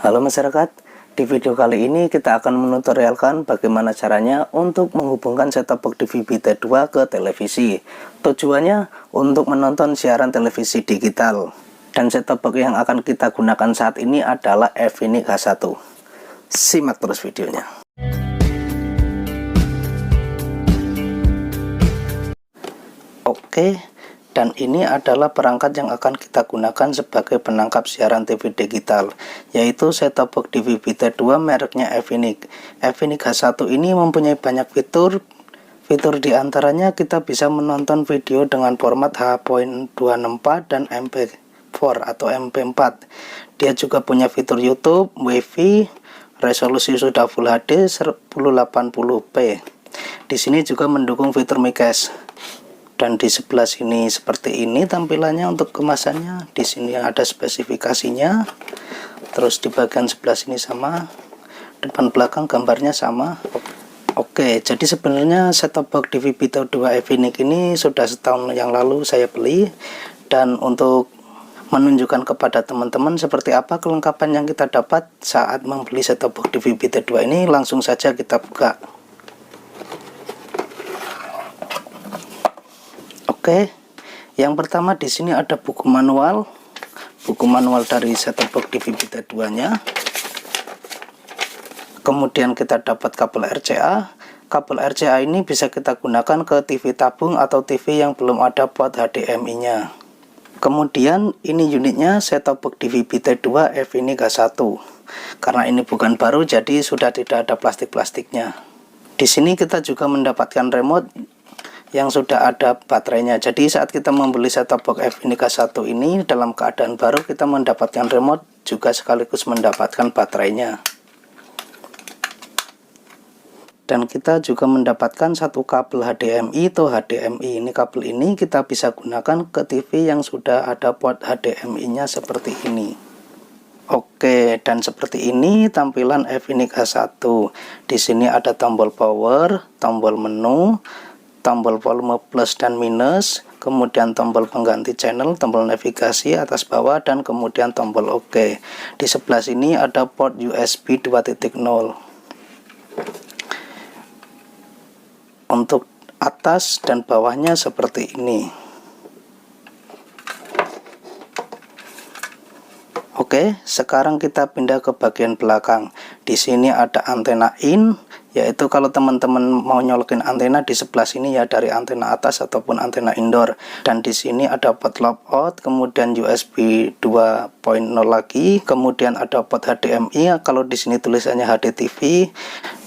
Halo masyarakat, di video kali ini kita akan menutorialkan bagaimana caranya untuk menghubungkan set-top box TV BT2 ke televisi. Tujuannya untuk menonton siaran televisi digital. Dan set-top box yang akan kita gunakan saat ini adalah Efinix H1. Simak terus videonya. Oke, dan ini adalah perangkat yang akan kita gunakan sebagai penangkap siaran TV digital, yaitu set-top box TV BT2 mereknya Efinix. Efinix H1 ini mempunyai banyak fitur diantaranya kita bisa menonton video dengan format H.264 dan MP4 atau MP4. Dia juga punya fitur YouTube, WiFi, resolusi sudah Full HD 1080p. Di sini juga mendukung fitur miCache. Dan di sebelah sini seperti ini tampilannya untuk kemasannya. Di sini ada spesifikasinya. Terus di bagian sebelah sini sama, depan belakang gambarnya sama. Oke, jadi sebenarnya set-top box TV BT2 Efinix ini sudah setahun yang lalu saya beli. Dan untuk menunjukkan kepada teman-teman seperti apa kelengkapan yang kita dapat saat membeli set-top box TV BT2 ini, langsung saja kita buka. Oke, yang pertama di sini ada buku manual dari set-top box TV BT2-nya. Kemudian kita dapat kabel RCA. Kabel RCA ini bisa kita gunakan ke TV tabung atau TV yang belum ada port HDMI-nya. Kemudian ini unitnya set-top box TV BT2 Efinix H1. Karena ini bukan baru, jadi sudah tidak ada plastik-plastiknya. Di sini kita juga mendapatkan remote yang sudah ada baterainya. Jadi saat kita membeli set-top box Efinix H1 ini dalam keadaan baru, kita mendapatkan remote juga sekaligus mendapatkan baterainya. Dan kita juga mendapatkan satu kabel HDMI atau HDMI. Ini kabel ini kita bisa gunakan ke TV yang sudah ada port HDMI-nya seperti ini. Oke, dan seperti ini tampilan Efinix H1. Di sini ada tombol power, tombol menu, tombol volume plus dan minus, kemudian tombol pengganti channel, tombol navigasi atas bawah, dan kemudian tombol OK. Di sebelah sini ada port USB 2.0. Untuk atas dan bawahnya seperti ini. Oke, sekarang kita pindah ke bagian belakang. Di sini ada antena in, yaitu kalau teman-teman mau nyolokin antena di sebelah sini ya, dari antena atas ataupun antena indoor. Dan di sini ada port logout, kemudian USB 2.0 lagi, kemudian ada port HDMI. Kalau di sini tulisannya HDTV,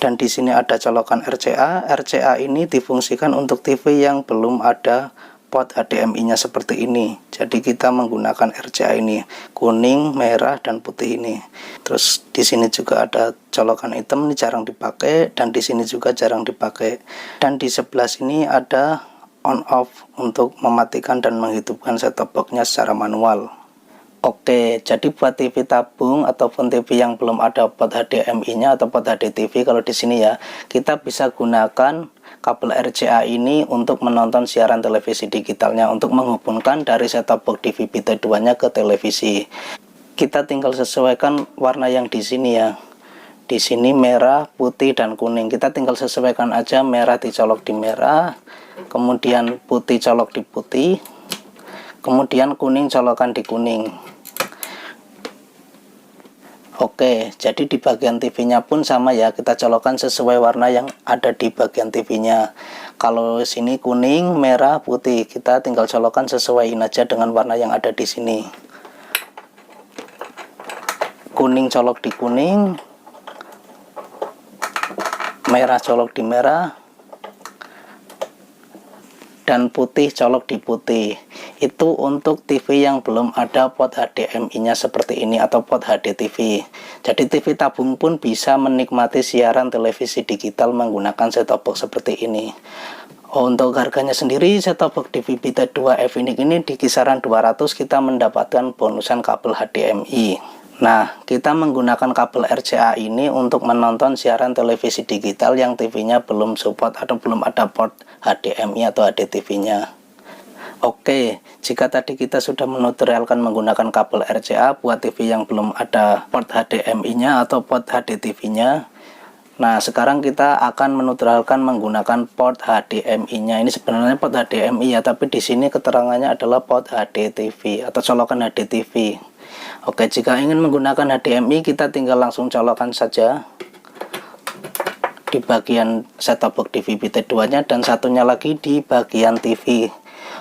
dan di sini ada colokan RCA. RCA ini difungsikan untuk TV yang belum ada port HDMI-nya seperti ini. Jadi kita menggunakan RCA ini, kuning, merah, dan putih ini. Terus di sini juga ada colokan hitam, ini jarang dipakai, dan di sini juga jarang dipakai. Dan di sebelah sini ada on off untuk mematikan dan menghidupkan set-top box-nya secara manual. Oke, jadi buat TV tabung ataupun TV yang belum ada port HDMI-nya atau port HDTV, kalau di sini ya, kita bisa gunakan kabel RCA ini untuk menonton siaran televisi digitalnya, untuk menghubungkan dari set-top box TV BT2-nya ke televisi. Kita tinggal sesuaikan warna yang di sini ya. Di sini merah, putih, dan kuning. Kita tinggal sesuaikan aja, merah dicolok di merah, kemudian putih colok di putih, kemudian kuning colokan di kuning. Oke, jadi di bagian TV-nya pun sama ya, kita colokan sesuai warna yang ada di bagian TV-nya. Kalau sini kuning, merah, putih, kita tinggal colokan sesuaiin aja dengan warna yang ada di sini. Kuning colok di kuning, merah colok di merah, dan putih colok di putih. Itu untuk TV yang belum ada port HDMI-nya seperti ini atau port HDTV. Jadi TV tabung pun bisa menikmati siaran televisi digital menggunakan set-top box seperti ini. Untuk harganya sendiri, set-top box TV BT2 Efinix ini di kisaran 200, kita mendapatkan bonusan kabel HDMI. Nah, kita menggunakan kabel RCA ini untuk menonton siaran televisi digital yang TV-nya belum support atau belum ada port HDMI atau HDTV-nya. Oke, jika tadi kita sudah menutorialkan menggunakan kabel RCA buat TV yang belum ada port HDMI-nya atau port HDTV-nya. Nah, sekarang kita akan menutorialkan menggunakan port HDMI-nya. Ini sebenarnya port HDMI ya, tapi di sini keterangannya adalah port HDTV atau colokan HDTV. Oke, jika ingin menggunakan HDMI, kita tinggal langsung colokan saja di bagian set-top box DVB T2-nya dan satunya lagi di bagian TV.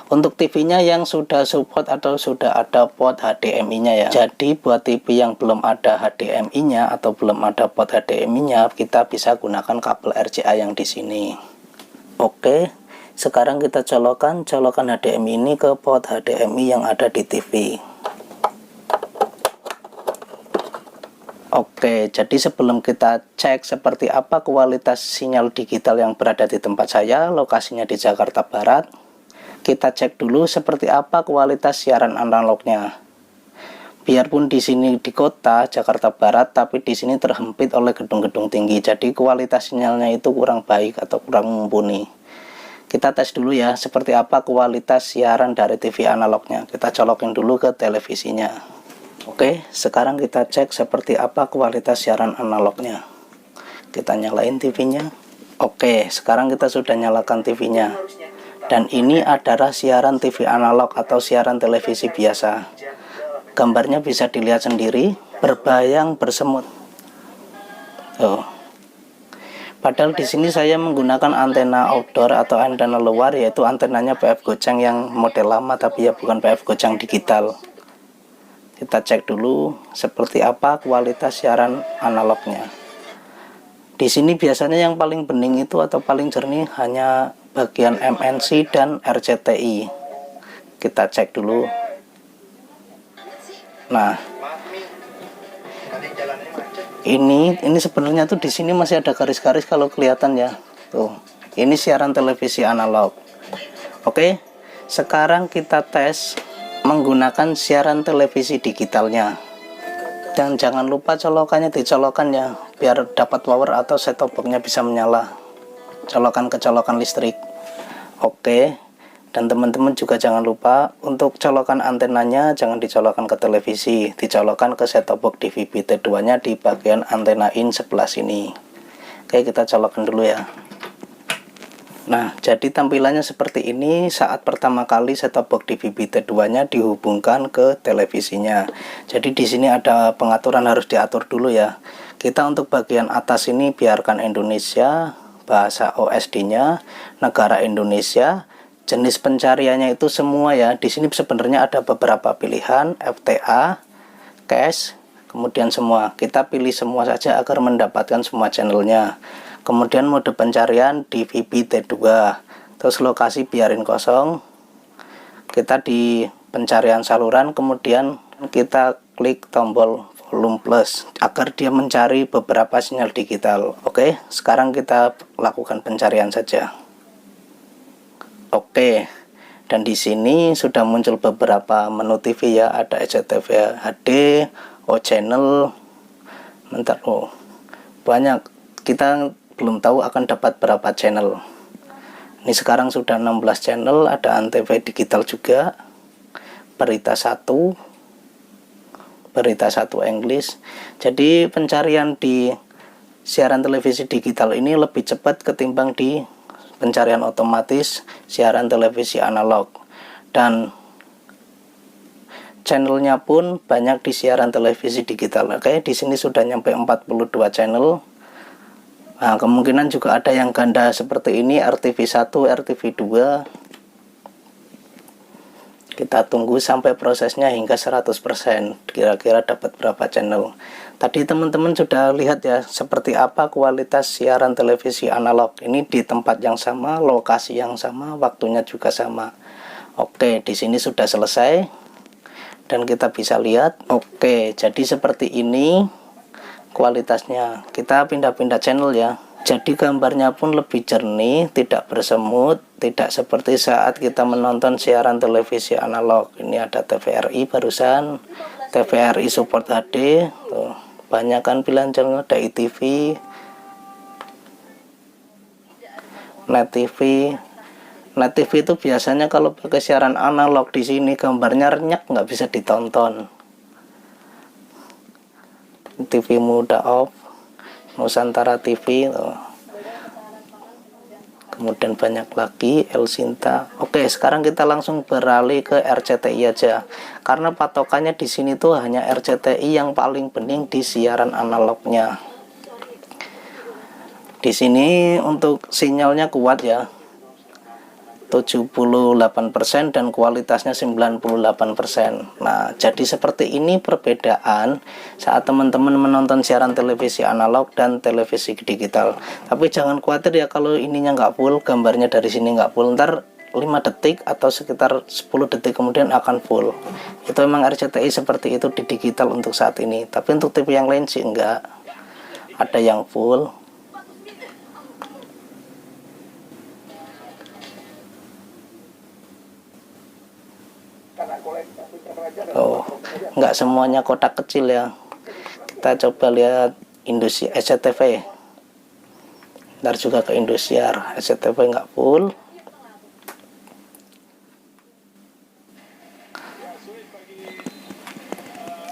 Untuk TV-nya yang sudah support atau sudah ada port HDMI-nya ya. Jadi buat TV yang belum ada HDMI-nya atau belum ada port HDMI-nya, kita bisa gunakan kabel RCA yang di sini. Oke, sekarang kita colokan HDMI ini ke port HDMI yang ada di TV. Oke, jadi sebelum kita cek seperti apa kualitas sinyal digital yang berada di tempat saya, lokasinya di Jakarta Barat, kita cek dulu seperti apa kualitas siaran analognya. Biarpun di sini di kota Jakarta Barat, tapi di sini terhimpit oleh gedung-gedung tinggi, jadi kualitas sinyalnya itu kurang baik atau kurang mumpuni. Kita tes dulu ya, seperti apa kualitas siaran dari TV analognya. Kita colokin dulu ke televisinya. Oke, sekarang kita cek seperti apa kualitas siaran analognya. Kita nyalain TV-nya. Oke, sekarang kita sudah nyalakan TV-nya. Dan ini adalah siaran TV analog atau siaran televisi biasa. Gambarnya bisa dilihat sendiri, berbayang bersemut. Oh. Padahal di sini saya menggunakan antena outdoor atau antena luar, yaitu antenanya PF Gojang yang model lama, tapi ya bukan PF Gojang digital. Kita cek dulu seperti apa kualitas siaran analognya. Di sini biasanya yang paling bening itu atau paling jernih hanya bagian MNC dan RCTI. Kita cek dulu. Nah, ini sebenarnya tuh di sini masih ada garis-garis kalau kelihatan ya. Tuh, ini siaran televisi analog. Oke, sekarang kita tes menggunakan siaran televisi digitalnya. Dan jangan lupa colokannya dicolokan ya, biar dapat power atau set-top box-nya bisa menyala. Colokan ke colokan listrik. Oke, dan teman-teman juga jangan lupa untuk colokan antenanya jangan dicolokkan ke televisi, dicolokkan ke set-top box DVB T2-nya di bagian antena in sebelah sini. Oke, kita colokan dulu ya. Nah, jadi tampilannya seperti ini saat pertama kali set-top box DVB T2-nya dihubungkan ke televisinya. Jadi di sini ada pengaturan harus diatur dulu ya. Kita untuk bagian atas ini biarkan Indonesia, bahasa OSD-nya, negara Indonesia, jenis pencariannya itu semua ya. Di sini sebenarnya ada beberapa pilihan, FTA, cache, kemudian semua. Kita pilih semua saja agar mendapatkan semua channelnya. Kemudian mode pencarian DVB T2, terus lokasi biarin kosong. Kita di pencarian saluran, kemudian kita klik tombol volume plus agar dia mencari beberapa sinyal digital. Oke, sekarang kita lakukan pencarian saja. Oke, dan di sini sudah muncul beberapa menu TV ya, ada SCTV HD, O channel, bentar, oh banyak, kita belum tahu akan dapat berapa channel. Ini sekarang sudah 16 channel, ada Antv digital juga, berita 1 English. Jadi pencarian di siaran televisi digital ini lebih cepat ketimbang di pencarian otomatis siaran televisi analog. Dan channelnya pun banyak di siaran televisi digital. Oke, di sini sudah nyampe 42 channel. Nah, kemungkinan juga ada yang ganda seperti ini, RTV1, RTV2. Kita tunggu sampai prosesnya hingga 100%, kira-kira dapat berapa channel. Tadi teman-teman sudah lihat ya seperti apa kualitas siaran televisi analog. Ini di tempat yang sama, lokasi yang sama, waktunya juga sama. Oke, di sini sudah selesai dan kita bisa lihat. Oke, jadi seperti ini kualitasnya. Kita pindah-pindah channel ya, jadi gambarnya pun lebih jernih, tidak bersemut, tidak seperti saat kita menonton siaran televisi analog. Ini ada TVRI barusan, TVRI support HD. Tuh, banyak kan pilihan channel, ada ITV, Net TV, Net TV itu biasanya kalau pakai siaran analog, di sini gambarnya renyek, nggak bisa ditonton. TV udah off. Nusantara TV tuh. Kemudian banyak lagi, El Sinta. Oke, sekarang kita langsung beralih ke RCTI aja. Karena patokannya di sini tuh hanya RCTI yang paling bening di siaran analognya. Di sini untuk sinyalnya kuat ya. 78% dan kualitasnya 98%. Nah, jadi seperti ini perbedaan saat teman-teman menonton siaran televisi analog dan televisi digital. Tapi jangan khawatir ya kalau ininya nggak full, gambarnya dari sini nggak full, ntar 5 detik atau sekitar 10 detik kemudian akan full. Itu memang RCTI seperti itu di digital untuk saat ini. Tapi untuk TV yang lain sih enggak. Ada yang full. Oh, nggak semuanya kotak kecil ya. Kita coba lihat Indosiar, SCTV. Ntar juga ke Indosiar, SCTV nggak full.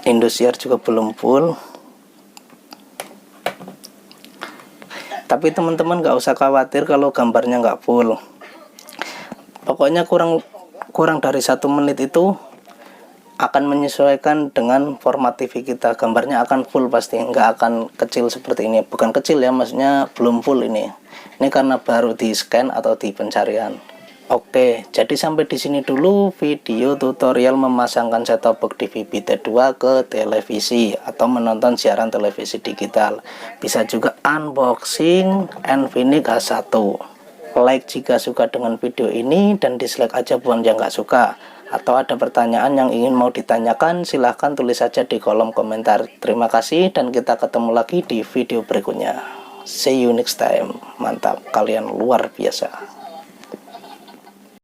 Indosiar juga belum full. Tapi teman-teman nggak usah khawatir kalau gambarnya nggak full. Pokoknya kurang dari 1 menit itu akan menyesuaikan dengan format TV kita. Gambarnya akan full pasti, nggak akan kecil seperti ini. Bukan kecil ya, maksudnya belum full ini karena baru di scan atau di pencarian. Oke, jadi sampai di sini dulu video tutorial memasangkan set-top box DVB T2 ke televisi atau menonton siaran televisi digital. Bisa juga unboxing Nvidia H1. Like jika suka dengan video ini dan dislike aja buat yang nggak suka. Atau ada pertanyaan yang ingin mau ditanyakan, silahkan tulis saja di kolom komentar. Terima kasih dan kita ketemu lagi di video berikutnya. See you next time. Mantap, kalian luar biasa.